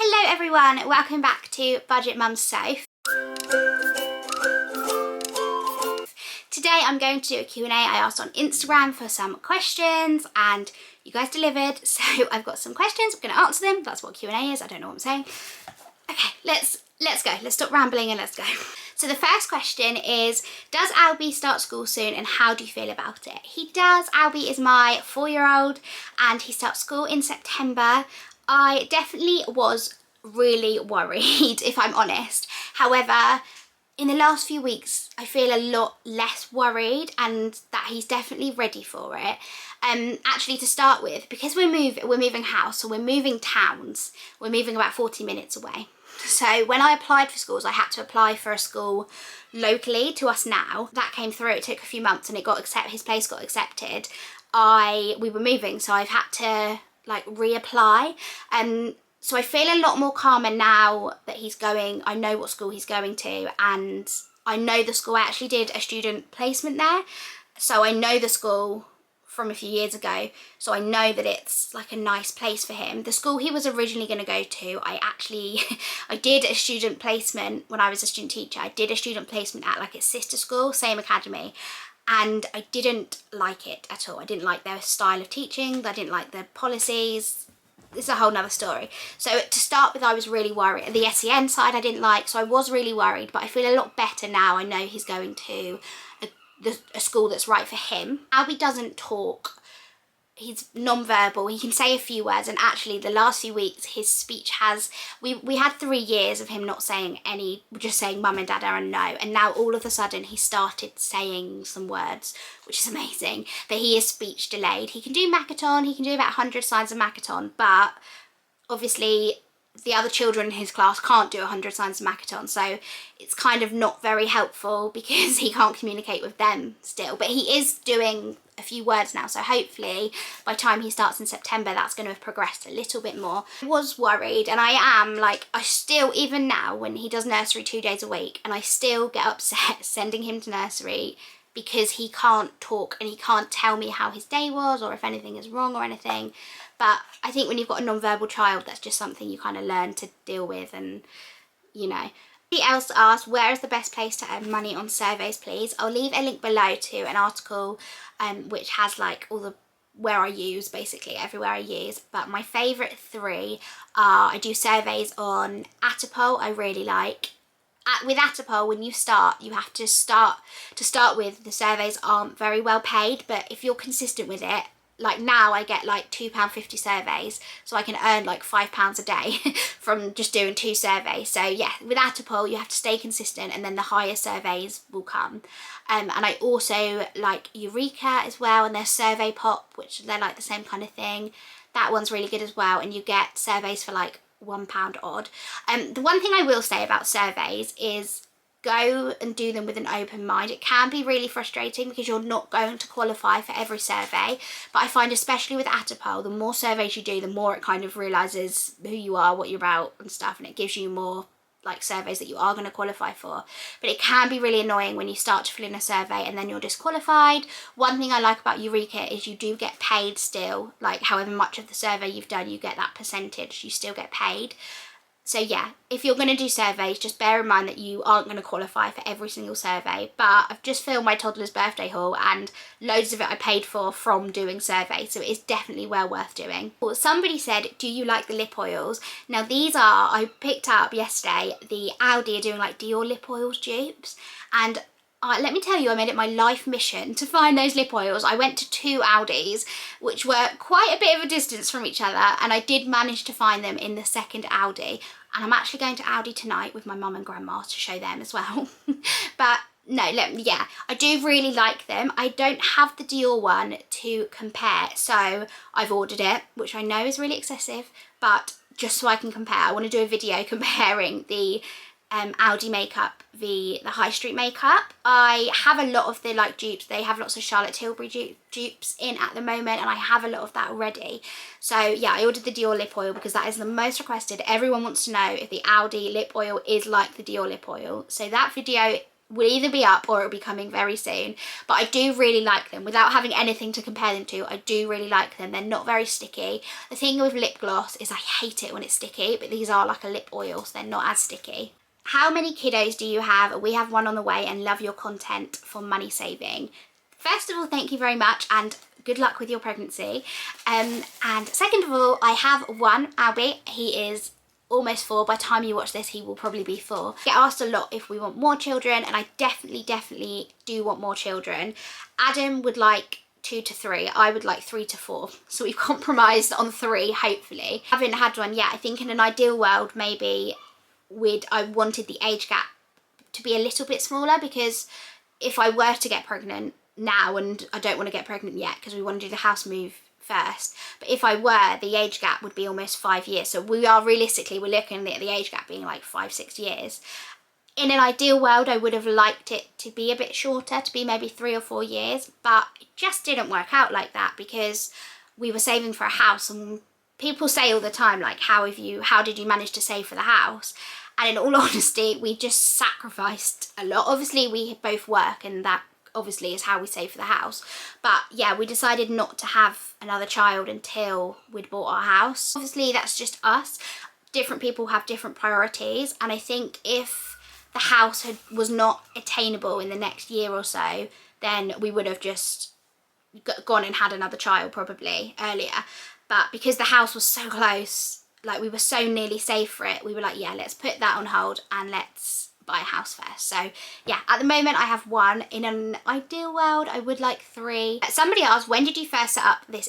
Hello everyone, welcome back to Budget Mum's Soph. Today I'm going to do a Q&A. I asked on Instagram for some questions and you guys delivered, so I've got some questions. I'm going to answer them. That's what Q&A is. I don't know what I'm saying. Okay, let's go. Let's stop rambling and let's go. So the first question is, does Albie start school soon and how do you feel about it? He does. Albie is my 4-year-old and he starts school in September. I definitely was really worried, if I'm honest. However, in the last few weeks, I feel a lot less worried and that he's definitely ready for it. Actually, to start with, because we're moving house, so we're moving towns, we're moving about 40 minutes away. So when I applied for schools, I had to apply for a school locally to us now. That came through. It took a few months and it got accepted. His place got accepted. We were moving, so I've had to like reapply. So I feel a lot more calmer now that he's going. I know what school he's going to and I know the school. I actually did a student placement there. So I know the school from a few years ago. So I know that it's like a nice place for him. The school he was originally going to go to, I did a student placement when I was a student teacher. I did a student placement at like its sister school, same academy. And I didn't like it at all. I didn't like their style of teaching. I didn't like their policies. It's a whole nother story. So to start with, I was really worried. The SEN side I didn't like, so I was really worried, but I feel a lot better now. I know he's going to a school that's right for him. Albie doesn't talk. He's non-verbal. He can say a few words, and actually the last few weeks his speech has, we had 3 years of him not saying any, just saying mum and dad and no, and now all of a sudden he started saying some words, which is amazing. But he is speech delayed. He can do Makaton, he can do about 100 signs of Makaton, but obviously the other children in his class can't do 100 signs of Makaton, so it's kind of not very helpful because he can't communicate with them still. But he is doing a few words now, so hopefully by the time he starts in September that's going to have progressed a little bit more. I was worried, and I am, like, I still, even now when he does nursery 2 days a week, and I still get upset sending him to nursery because he can't talk and he can't tell me how his day was or if anything is wrong or anything. But I think when you've got a non-verbal child, that's just something you kind of learn to deal with, and you know. Somebody else asked, where is the best place to earn money on surveys, please? I'll leave a link below to an article which has like all the, where I use, basically everywhere I use. But my favourite 3 are, I do surveys on Atapol, I really like. With Atapol, when you start, you have to start with, the surveys aren't very well paid, but if you're consistent with it, like now I get like £2.50 surveys, so I can earn like £5 a day from just doing 2 surveys. So yeah, with Atapol you have to stay consistent and then the higher surveys will come. And I also like Eureka as well, and their Survey Pop, which they're like the same kind of thing. That one's really good as well, and you get surveys for like £1 odd. The one thing I will say about surveys is go and do them with an open mind. It can be really frustrating because you're not going to qualify for every survey, but I find especially with Atapol, the more surveys you do, the more it kind of realises who you are, what you're about and stuff, and it gives you more like surveys that you are going to qualify for. But it can be really annoying when you start to fill in a survey and then you're disqualified. One thing I like about Eureka is you do get paid still, like however much of the survey you've done, you get that percentage, you still get paid. So yeah, if you're going to do surveys, just bear in mind that you aren't going to qualify for every single survey. But I've just filmed my toddler's birthday haul and loads of it I paid for from doing surveys, so it is definitely well worth doing. Well, somebody said, do you like the lip oils? Now these are, I picked up yesterday, the Aldi are doing like Dior lip oils dupes, and let me tell you, I made it my life mission to find those lip oils. I went to 2 Aldis, which were quite a bit of a distance from each other, and I did manage to find them in the second Aldi. And I'm actually going to Aldi tonight with my mum and grandma to show them as well. But no, yeah, I do really like them. I don't have the Dior one to compare, so I've ordered it, which I know is really excessive, but just so I can compare, I want to do a video comparing the Aldi makeup, the high street makeup. I have a lot of the like dupes. They have lots of Charlotte Tilbury dupes in at the moment, and I have a lot of that already. So yeah, I ordered the Dior lip oil because that is the most requested. Everyone wants to know if the Aldi lip oil is like the Dior lip oil. So that video will either be up or it'll be coming very soon. But I do really like them. Without having anything to compare them to, I do really like them. They're not very sticky. The thing with lip gloss is I hate it when it's sticky, but these are like a lip oil, so they're not as sticky. How many kiddos do you have? We have one on the way and love your content for money saving. First of all, thank you very much and good luck with your pregnancy. And second of all, I have one, Albie. He is almost 4. By the time you watch this, he will probably be 4. I get asked a lot if we want more children, and I definitely do want more children. Adam would like 2 to 3. I would like 3 to 4. So we've compromised on 3, hopefully. I haven't had one yet. I think in an ideal world, maybe I wanted the age gap to be a little bit smaller, because if I were to get pregnant now, and I don't want to get pregnant yet because we want to do the house move first, but if I were, the age gap would be almost 5 years. So we're looking at the age gap being like 5-6 years. In an ideal world, I would have liked it to be a bit shorter, to be maybe 3 or 4 years, but it just didn't work out like that because we were saving for a house, and people say all the time, like, how did you manage to save for the house? And in all honesty, we just sacrificed a lot. Obviously we both work, and that obviously is how we save for the house, but yeah, we decided not to have another child until we'd bought our house. Obviously that's just us. Different people have different priorities, and I think if the house was not attainable in the next year or so, then we would have just gone and had another child probably earlier. But because the house was so close, like we were so nearly safe for it, we were like, yeah, let's put that on hold and let's buy a house first. So yeah, at the moment I have 1. In an ideal world, I would like 3. Somebody asked, when did you first set up your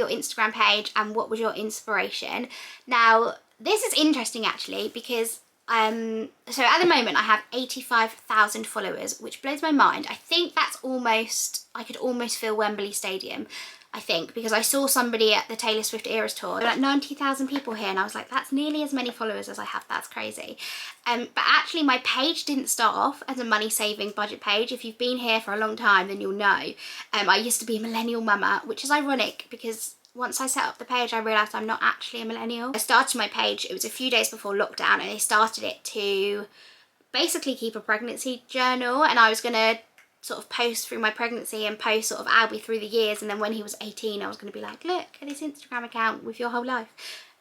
Instagram page, and what was your inspiration? Now, this is interesting actually, because so at the moment I have 85,000 followers, which blows my mind. I think that's I could almost fill Wembley Stadium, I think, because I saw somebody at the Taylor Swift Eras tour, like 90,000 people here, and I was like, that's nearly as many followers as I have. That's crazy. But actually my page didn't start off as a money saving budget page. If you've been here for a long time, then you'll know. I used to be a millennial mama, which is ironic because once I set up the page, I realised I'm not actually a millennial. I started my page, it was a few days before lockdown, and I started it to basically keep a pregnancy journal, and I was gonna sort of post through my pregnancy and post sort of Albie through the years, and then when he was 18 I was going to be like, look at this Instagram account with your whole life.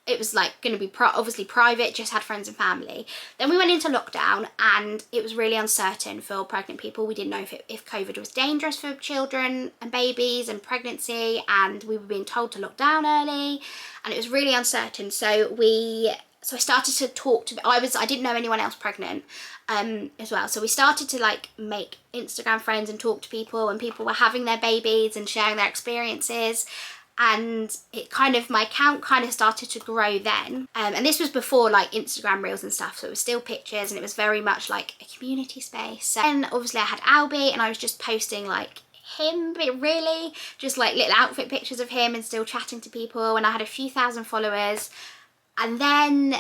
It was like going to be obviously private, just had friends and family. Then we went into lockdown and it was really uncertain for pregnant people. We didn't know if COVID was dangerous for children and babies and pregnancy, and we were being told to lock down early, and it was really uncertain. So I started to talk to, I didn't know anyone else pregnant as well. So we started to like make Instagram friends and talk to people, and people were having their babies and sharing their experiences. And my account kind of started to grow then. And this was before like Instagram Reels and stuff. So it was still pictures, and it was very much like a community space. So then obviously I had Albie, and I was just posting like him, but really just like little outfit pictures of him and still chatting to people. And I had a few thousand followers. And then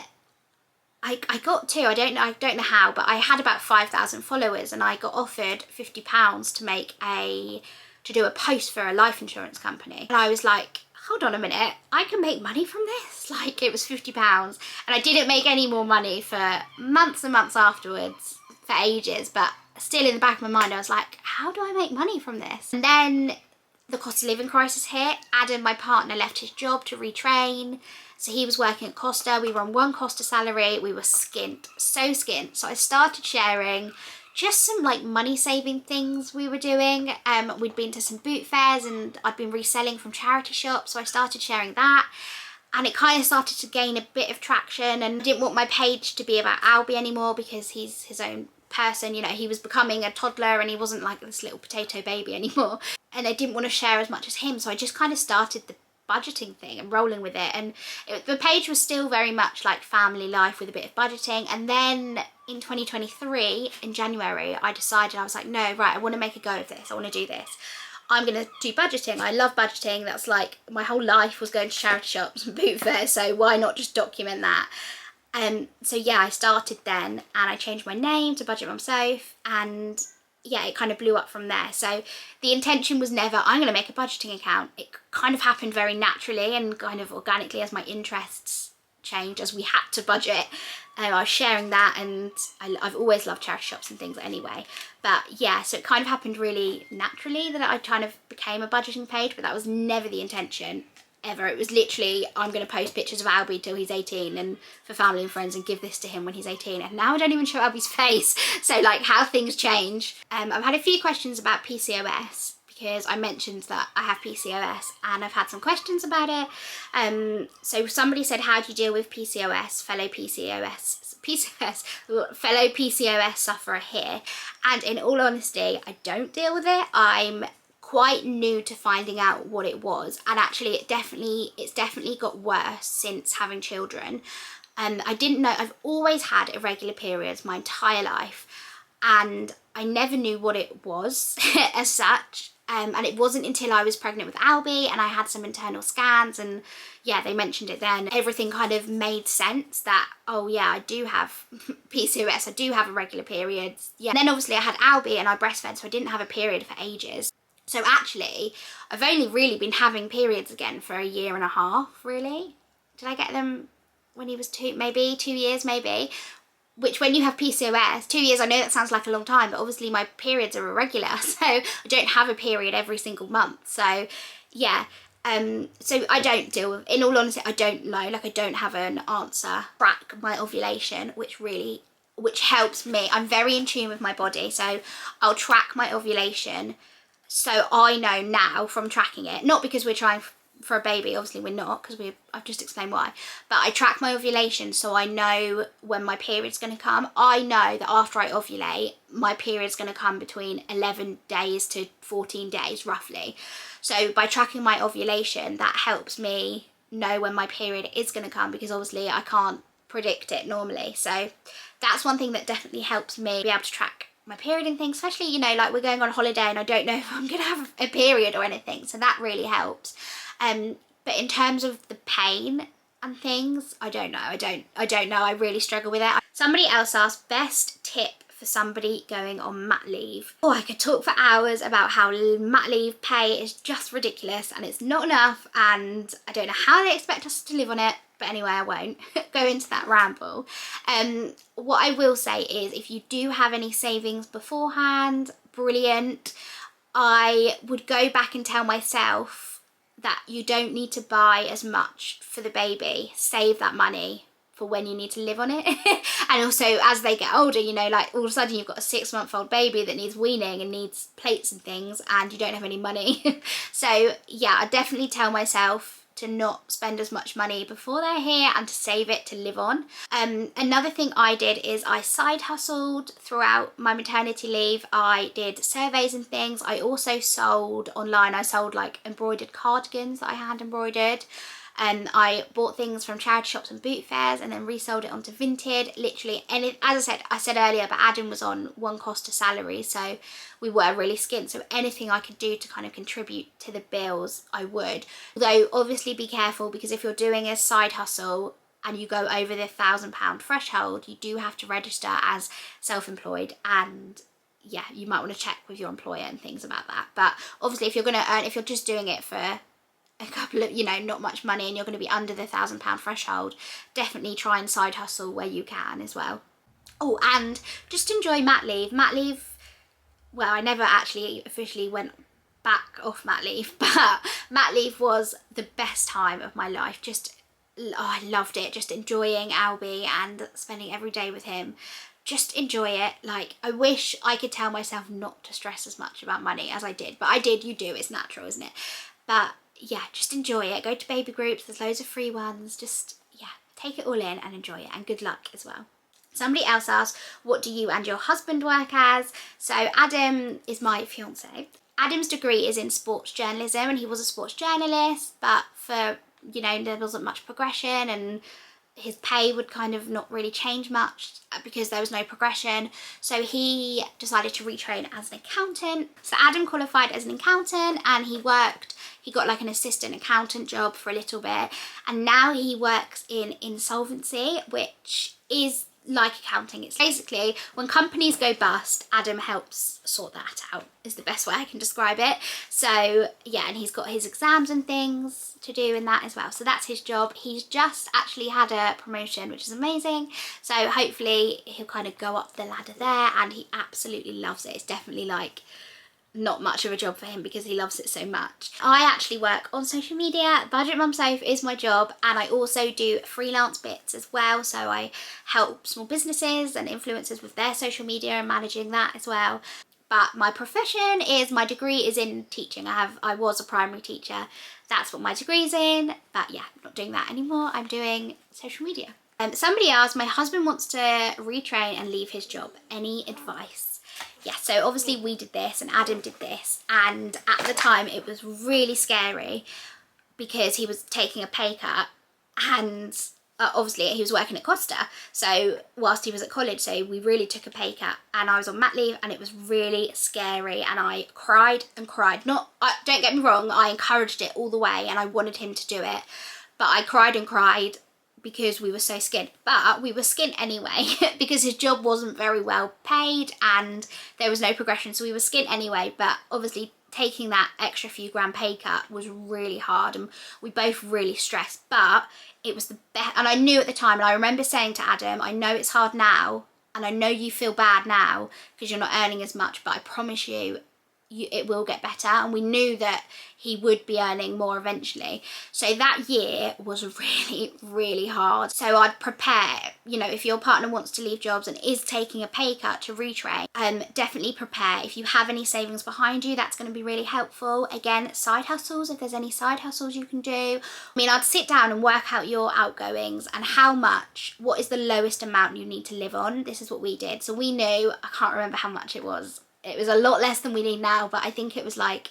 I got to, I don't know how, but I had about 5,000 followers, and I got offered £50 to do a post for a life insurance company. And I was like, hold on a minute, I can make money from this? Like, it was £50, and I didn't make any more money for months and months afterwards, for ages, but still in the back of my mind I was like, how do I make money from this? And then the cost of living crisis hit. Adam, my partner, left his job to retrain. So he was working at Costa. We were on 1 Costa salary. We were skint, so skint. So I started sharing just some like money saving things we were doing. We'd been to some boot fairs, and I'd been reselling from charity shops. So I started sharing that, and it kind of started to gain a bit of traction. And I didn't want my page to be about Albie anymore, because he's his own person, you know, he was becoming a toddler and he wasn't like this little potato baby anymore. And I didn't want to share as much as him. So I just kind of started the budgeting thing and rolling with it, and the page was still very much like family life with a bit of budgeting. And then in 2023 in January I decided, I was like, no, right, I want to make a go of this, I want to do this, I'm gonna do budgeting. I love budgeting. That's like my whole life was going to charity shops and boot fairs, so why not just document that? So yeah, I started then, and I changed my name to Budget Mum Soph, and yeah, it kind of blew up from there. So the intention was never, I'm going to make a budgeting account. It kind of happened very naturally and kind of organically as my interests changed as we had to budget. I was sharing that, and I've always loved charity shops and things anyway. But yeah, so it kind of happened really naturally that I kind of became a budgeting page, but that was never the intention ever. It was literally, I'm going to post pictures of Albie till he's 18 and for family and friends and give this to him when he's 18. And now I don't even show Albie's face. So like how things change. I've had a few questions about PCOS, because I mentioned that I have PCOS and I've had some questions about it. So somebody said, how do you deal with PCOS, fellow PCOS sufferer here? And in all honesty, I don't deal with it. I'm quite new to finding out what it was, and actually it's definitely got worse since having children. I didn't know. I've always had irregular periods my entire life, and I never knew what it was as such. And it wasn't until I was pregnant with Albie and I had some internal scans, and yeah, they mentioned it then. Everything kind of made sense that, oh yeah, I do have PCOS, I do have irregular periods. Yeah. And then obviously I had Albie and I breastfed, so I didn't have a period for ages. So actually, I've only really been having periods again for a year and a half, really. Did I get them when he was 2 years maybe? Which, when you have PCOS, 2 years, I know that sounds like a long time, but obviously my periods are irregular, so I don't have a period every single month. So yeah, so I don't deal with, in all honesty, I don't know, like I don't have an answer. Track my ovulation, which helps me. I'm very in tune with my body, so I'll track my ovulation. So I know now from tracking it, not because we're trying for a baby, obviously we're not, because I've just explained why, but I track my ovulation so I know when my period's going to come. I know that after I ovulate, my period's going to come between 11 days to 14 days roughly. So by tracking my ovulation, that helps me know when my period is going to come, because obviously I can't predict it normally. So that's one thing that definitely helps me be able to track my period and things, especially, you know, like we're going on holiday and I don't know if I'm going to have a period or anything, so that really helps. But in terms of the pain and things, I don't know. I don't know. I really struggle with it. Somebody else asked, best tip for somebody going on mat leave. Oh, I could talk for hours about how mat leave pay is just ridiculous and it's not enough, and I don't know how they expect us to live on it. But anyway, I won't go into that ramble. What I will say is, if you do have any savings beforehand, brilliant. I would go back and tell myself that you don't need to buy as much for the baby. Save that money for when you need to live on it. And also, as they get older, you know, like all of a sudden you've got a 6-month-old baby that needs weaning and needs plates and things, and you don't have any money. So yeah, I definitely tell myself to not spend as much money before they're here and to save it to live on. Another thing I did is I side hustled throughout my maternity leave. I did surveys and things. I also sold online. I sold like embroidered cardigans that I hand embroidered. I bought things from charity shops and boot fairs and then resold it onto Vinted, literally. And as I said earlier, but Adam was on one cost to salary, so we were really skint. So anything I could do to kind of contribute to the bills, I would. Although obviously be careful, because if you're doing a side hustle and you go over the £1,000 threshold, you do have to register as self-employed, and yeah, you might want to check with your employer and things about that. But obviously if you're going to earn, if you're just doing it for a couple of, you know, not much money and you're going to be under the £1,000 threshold, definitely try and side hustle where you can as well. Oh, and just enjoy mat leave. Mat leave, well, I never actually officially went back off mat leave, but mat leave was the best time of my life. Just, oh, I loved it. Just enjoying Albie and spending every day with him. Just enjoy it. Like, I wish I could tell myself not to stress as much about money as I did, but I did. You do, it's natural, isn't it? But yeah, just enjoy it. Go to baby groups, there's loads of free ones. Just, yeah, take it all in and enjoy it, and good luck as well. Somebody else asked, what do you and your husband work as? So Adam is my fiance. Adam's degree is in sports journalism, and he was a sports journalist, but for, you know, there wasn't much progression and his pay would kind of not really change much because there was no progression. So he decided to retrain as an accountant. So Adam qualified as an accountant and he got like an assistant accountant job for a little bit. And now he works in insolvency, which is like accounting. It's basically when companies go bust, Adam helps sort that out, is the best way I can describe it. So yeah, and he's got his exams and things to do in that as well. So that's his job. He's just actually had a promotion, which is amazing. So hopefully he'll kind of go up the ladder there, and he absolutely loves it. It's definitely like not much of a job for him because he loves it so much. I actually work on social media. Budget Mum Soph is my job, and I also do freelance bits as well. So I help small businesses and influencers with their social media and managing that as well. But my profession is, my degree is in teaching. I was a primary teacher. That's what my degree's in. But yeah, I'm not doing that anymore. I'm doing social media. Somebody asked, my husband wants to retrain and leave his job. Any advice? Yeah, so obviously we did this and Adam did this, and at the time it was really scary because he was taking a pay cut, and obviously he was working at Costa, so whilst he was at college, so we really took a pay cut, and I was on mat leave, and it was really scary, and I cried and cried. Don't get me wrong, I encouraged it all the way and I wanted him to do it, but I cried and cried because we were so skint. But we were skint anyway because his job wasn't very well paid and there was no progression, so we were skint anyway. But obviously taking that extra few grand pay cut was really hard, and we both really stressed, but it was the best. And I knew at the time, and I remember saying to Adam, I know it's hard now and I know you feel bad now because you're not earning as much, but I promise you it will get better. And we knew that he would be earning more eventually. So that year was really, really hard. So I'd prepare, you know, if your partner wants to leave jobs and is taking a pay cut to retrain, definitely prepare. If you have any savings behind you, that's going to be really helpful. Again, side hustles, if there's any side hustles you can do. I mean, I'd sit down and work out your outgoings and what is the lowest amount you need to live on. This is what we did. So we knew, I can't remember how much it was. It was a lot less than we need now, but I think it was like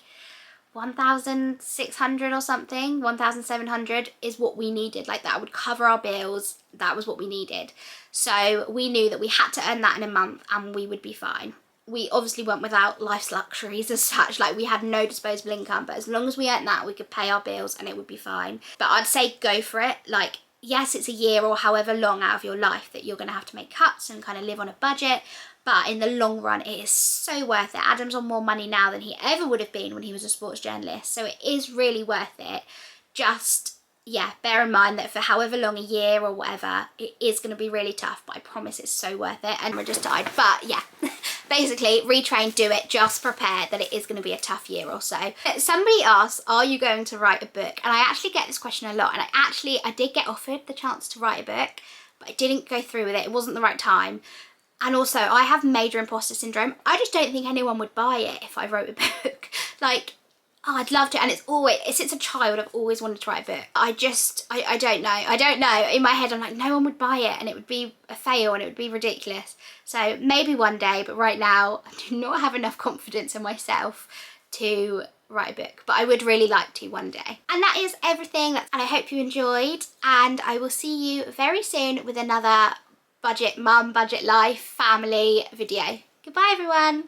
1,600 or something. 1,700 is what we needed. Like, that would cover our bills. That was what we needed. So we knew that we had to earn that in a month and we would be fine. We obviously went without life's luxuries as such. Like, we had no disposable income, but as long as we earned that, we could pay our bills and it would be fine. But I'd say go for it. Like, yes, it's a year or however long out of your life that you're going to have to make cuts and kind of live on a budget. But in the long run, it is so worth it. Adam's on more money now than he ever would have been when he was a sports journalist. So it is really worth it. Just, yeah, bear in mind that for however long, a year or whatever, it is going to be really tough. But I promise it's so worth it. And we're just tired. But yeah, basically, retrain, do it. Just prepare that it is going to be a tough year or so. Somebody asked, are you going to write a book? And I actually get this question a lot. And I did get offered the chance to write a book, but I didn't go through with it. It wasn't the right time. And also, I have major imposter syndrome. I just don't think anyone would buy it if I wrote a book. Like, oh, I'd love to. And since a child, I've always wanted to write a book. I don't know. I don't know. In my head, I'm like, no one would buy it and it would be a fail and it would be ridiculous. So maybe one day, but right now, I do not have enough confidence in myself to write a book. But I would really like to one day. And that is everything. And I hope you enjoyed. And I will see you very soon with another budget mum, budget life, family video. Goodbye everyone.